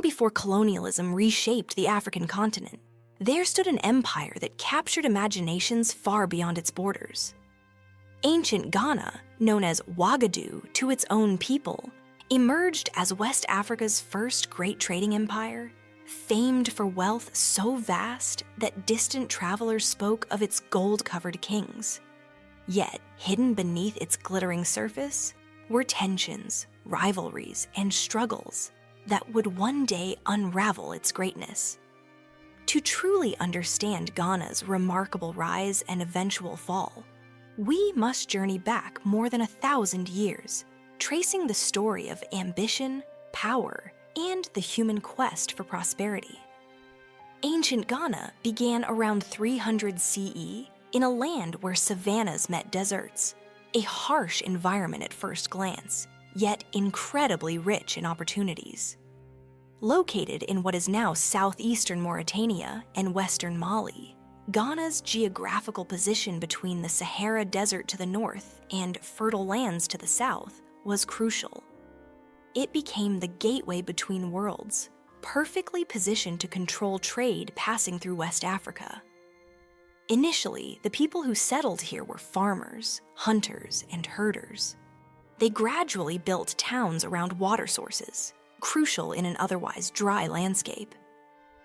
before colonialism reshaped the African continent, there stood an empire that captured imaginations far beyond its borders. Ancient Ghana, known as Ouagadougou to its own people, emerged as West Africa's first great trading empire, famed for wealth so vast that distant travelers spoke of its gold-covered kings. Yet, hidden beneath its glittering surface were tensions, rivalries, and struggles that would one day unravel its greatness. To truly understand Ghana's remarkable rise and eventual fall, we must journey back more than 1,000 years, tracing the story of ambition, power, and the human quest for prosperity. Ancient Ghana began around 300 CE in a land where savannas met deserts, a harsh environment at first glance, yet incredibly rich in opportunities. Located in what is now southeastern Mauritania and western Mali, Ghana's geographical position between the Sahara Desert to the north and fertile lands to the south was crucial. It became the gateway between worlds, perfectly positioned to control trade passing through West Africa. Initially, the people who settled here were farmers, hunters, and herders. They gradually built towns around water sources, crucial in an otherwise dry landscape.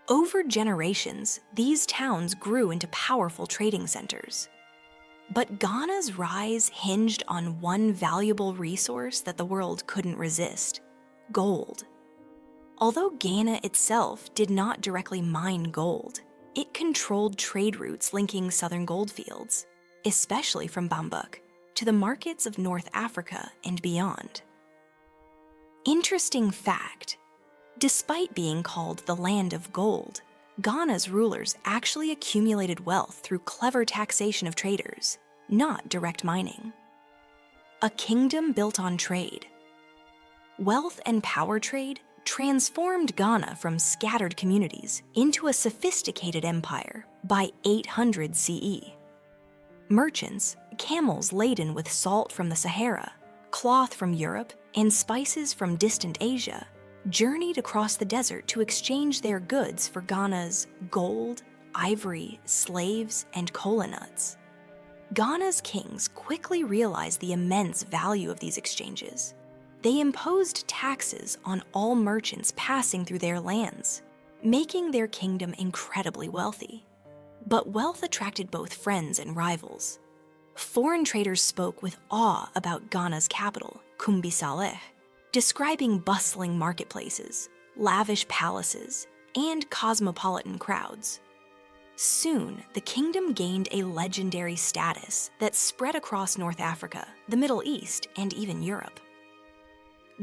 Over generations, these towns grew into powerful trading centers. But Ghana's rise hinged on one valuable resource that the world couldn't resist: gold. Although Ghana itself did not directly mine gold, it controlled trade routes linking southern goldfields, especially from Bambouk, to the markets of North Africa and beyond. Interesting fact: despite being called the land of gold, Ghana's rulers actually accumulated wealth through clever taxation of traders, not direct mining. A kingdom built on trade. Wealth and power trade transformed Ghana from scattered communities into a sophisticated empire by 800 CE. Merchants, camels laden with salt from the Sahara, cloth from Europe, and spices from distant Asia, journeyed across the desert to exchange their goods for Ghana's gold, ivory, slaves, and kola nuts. Ghana's kings quickly realized the immense value of these exchanges. They imposed taxes on all merchants passing through their lands, making their kingdom incredibly wealthy. But wealth attracted both friends and rivals. Foreign traders spoke with awe about Ghana's capital, Kumbi Saleh, describing bustling marketplaces, lavish palaces, and cosmopolitan crowds. Soon, the kingdom gained a legendary status that spread across North Africa, the Middle East, and even Europe.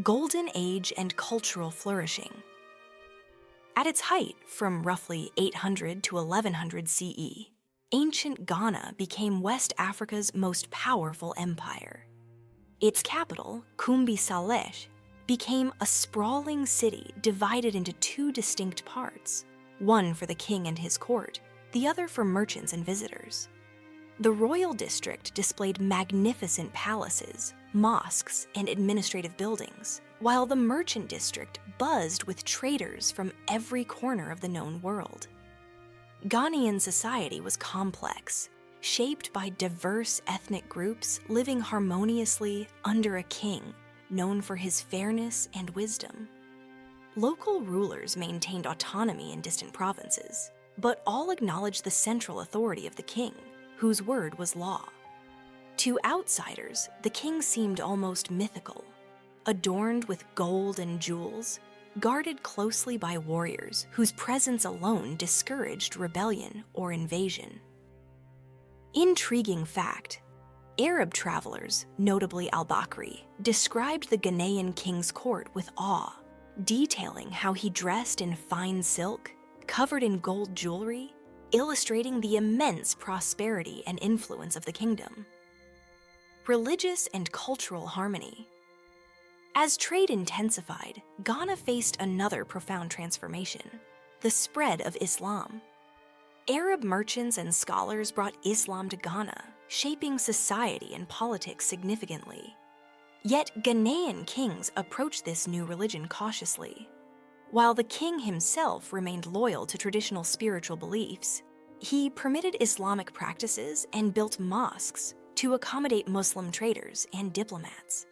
Golden Age and cultural flourishing. At its height, from roughly 800 to 1100 CE, ancient Ghana became West Africa's most powerful empire. Its capital, Kumbi Saleh, became a sprawling city divided into two distinct parts, one for the king and his court, the other for merchants and visitors. The royal district displayed magnificent palaces, mosques, and administrative buildings, while the merchant district buzzed with traders from every corner of the known world. Ghanaian society was complex, shaped by diverse ethnic groups living harmoniously under a king known for his fairness and wisdom. Local rulers maintained autonomy in distant provinces, but all acknowledged the central authority of the king, whose word was law. To outsiders, the king seemed almost mythical, adorned with gold and jewels, guarded closely by warriors whose presence alone discouraged rebellion or invasion. Intriguing fact: Arab travelers, notably al-Bakri, described the Ghanaian king's court with awe, detailing how he dressed in fine silk, covered in gold jewelry, illustrating the immense prosperity and influence of the kingdom. Religious and cultural harmony. As trade intensified, Ghana faced another profound transformation: the spread of Islam. Arab merchants and scholars brought Islam to Ghana, shaping society and politics significantly. Yet Ghanaian kings approached this new religion cautiously. While the king himself remained loyal to traditional spiritual beliefs, he permitted Islamic practices and built mosques to accommodate Muslim traders and diplomats.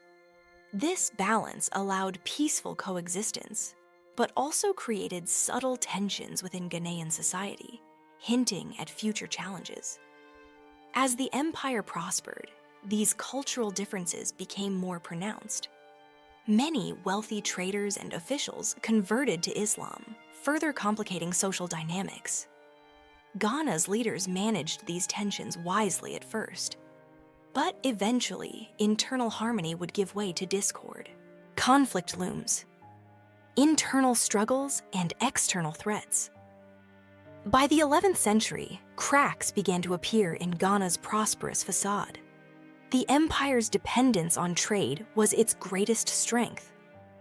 This balance allowed peaceful coexistence, but also created subtle tensions within Ghanaian society, hinting at future challenges. As the empire prospered, these cultural differences became more pronounced. Many wealthy traders and officials converted to Islam, further complicating social dynamics. Ghana's leaders managed these tensions wisely at first. But eventually, internal harmony would give way to discord. Conflict looms. Internal struggles and external threats. By the 11th century, cracks began to appear in Ghana's prosperous facade. The empire's dependence on trade was its greatest strength,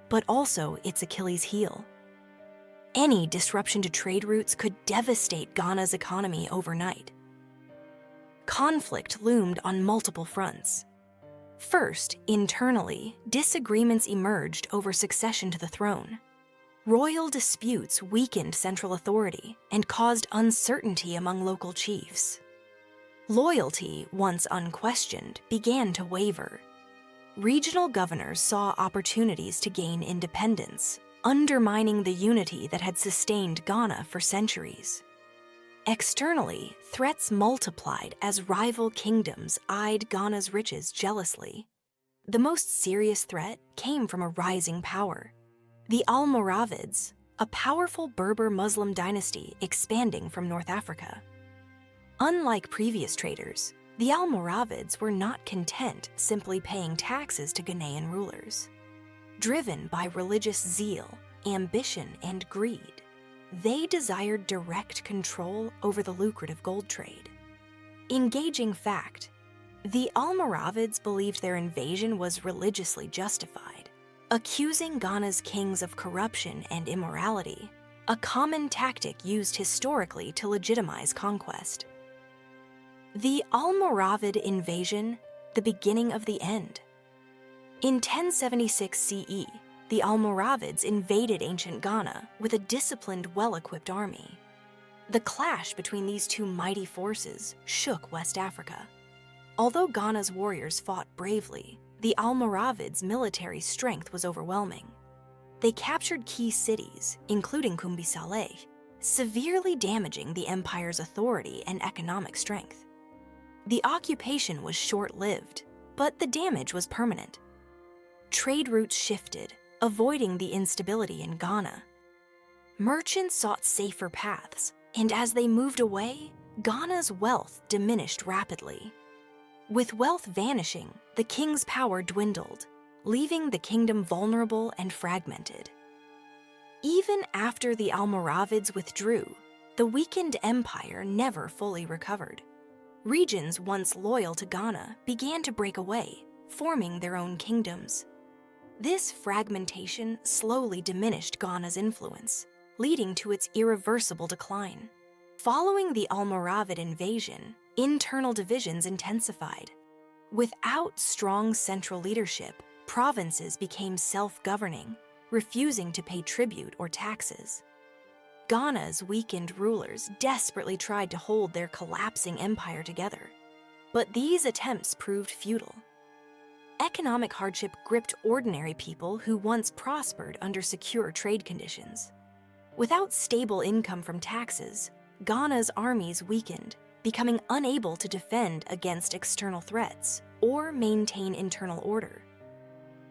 but also its Achilles heel. Any disruption to trade routes could devastate Ghana's economy overnight. Conflict loomed on multiple fronts. First, internally, disagreements emerged over succession to the throne. Royal disputes weakened central authority and caused uncertainty among local chiefs. Loyalty, once unquestioned, began to waver. Regional governors saw opportunities to gain independence, undermining the unity that had sustained Ghana for centuries. Externally, threats multiplied as rival kingdoms eyed Ghana's riches jealously. The most serious threat came from a rising power: the Almoravids, a powerful Berber Muslim dynasty expanding from North Africa. Unlike previous traders, the Almoravids were not content simply paying taxes to Ghanaian rulers. Driven by religious zeal, ambition, and greed, they desired direct control over the lucrative gold trade. Engaging fact: the Almoravids believed their invasion was religiously justified, accusing Ghana's kings of corruption and immorality, a common tactic used historically to legitimize conquest. The Almoravid invasion, the beginning of the end. In 1076 CE, the Almoravids invaded ancient Ghana with a disciplined, well-equipped army. The clash between these two mighty forces shook West Africa. Although Ghana's warriors fought bravely, the Almoravids' military strength was overwhelming. They captured key cities, including Kumbi Saleh, severely damaging the empire's authority and economic strength. The occupation was short-lived, but the damage was permanent. Trade routes shifted, avoiding the instability in Ghana. Merchants sought safer paths, and as they moved away, Ghana's wealth diminished rapidly. With wealth vanishing, the king's power dwindled, leaving the kingdom vulnerable and fragmented. Even after the Almoravids withdrew, the weakened empire never fully recovered. Regions once loyal to Ghana began to break away, forming their own kingdoms. This fragmentation slowly diminished Ghana's influence, leading to its irreversible decline. Following the Almoravid invasion, internal divisions intensified. Without strong central leadership, provinces became self-governing, refusing to pay tribute or taxes. Ghana's weakened rulers desperately tried to hold their collapsing empire together, but these attempts proved futile. Economic hardship gripped ordinary people who once prospered under secure trade conditions. Without stable income from taxes, Ghana's armies weakened, becoming unable to defend against external threats or maintain internal order.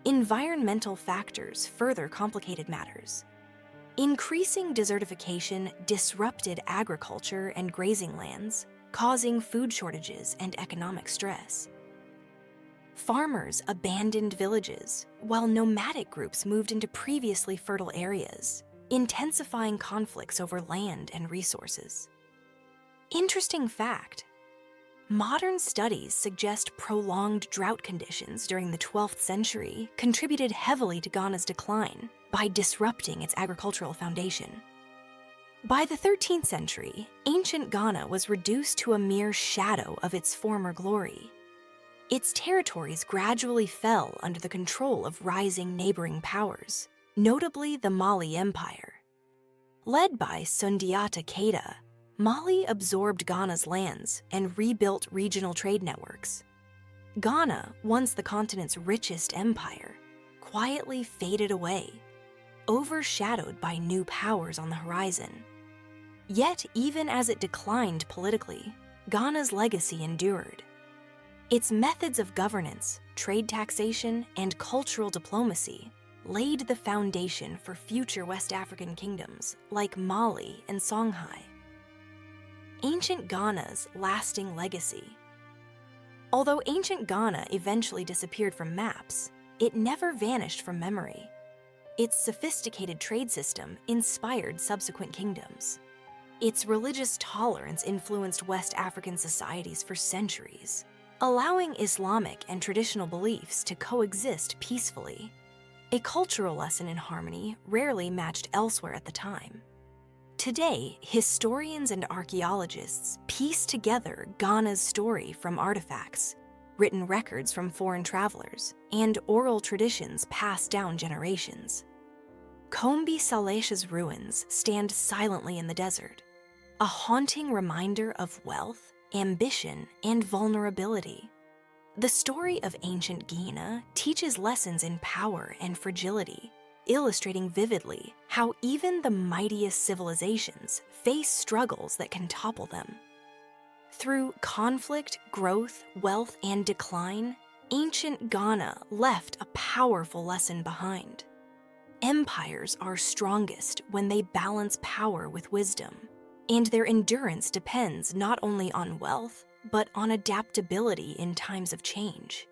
Environmental factors further complicated matters. Increasing desertification disrupted agriculture and grazing lands, causing food shortages and economic stress. Farmers abandoned villages, while nomadic groups moved into previously fertile areas, intensifying conflicts over land and resources. Interesting fact: modern studies suggest prolonged drought conditions during the 12th century contributed heavily to Ghana's decline by disrupting its agricultural foundation. By the 13th century, ancient Ghana was reduced to a mere shadow of its former glory. Its territories gradually fell under the control of rising neighboring powers, notably the Mali Empire. Led by Sundiata Keita, Mali absorbed Ghana's lands and rebuilt regional trade networks. Ghana, once the continent's richest empire, quietly faded away, overshadowed by new powers on the horizon. Yet, even as it declined politically, Ghana's legacy endured. Its methods of governance, trade taxation, and cultural diplomacy laid the foundation for future West African kingdoms like Mali and Songhai. Ancient Ghana's lasting legacy. Although ancient Ghana eventually disappeared from maps, it never vanished from memory. Its sophisticated trade system inspired subsequent kingdoms. Its religious tolerance influenced West African societies for centuries, allowing Islamic and traditional beliefs to coexist peacefully. A cultural lesson in harmony rarely matched elsewhere at the time. Today, historians and archaeologists piece together Ghana's story from artifacts, written records from foreign travelers, and oral traditions passed down generations. Kombi Salesha's ruins stand silently in the desert, a haunting reminder of wealth, ambition, and vulnerability. The story of ancient Guinea teaches lessons in power and fragility, illustrating vividly how even the mightiest civilizations face struggles that can topple them. Through conflict, growth, wealth, and decline, ancient Ghana left a powerful lesson behind. Empires are strongest when they balance power with wisdom, and their endurance depends not only on wealth, but on adaptability in times of change.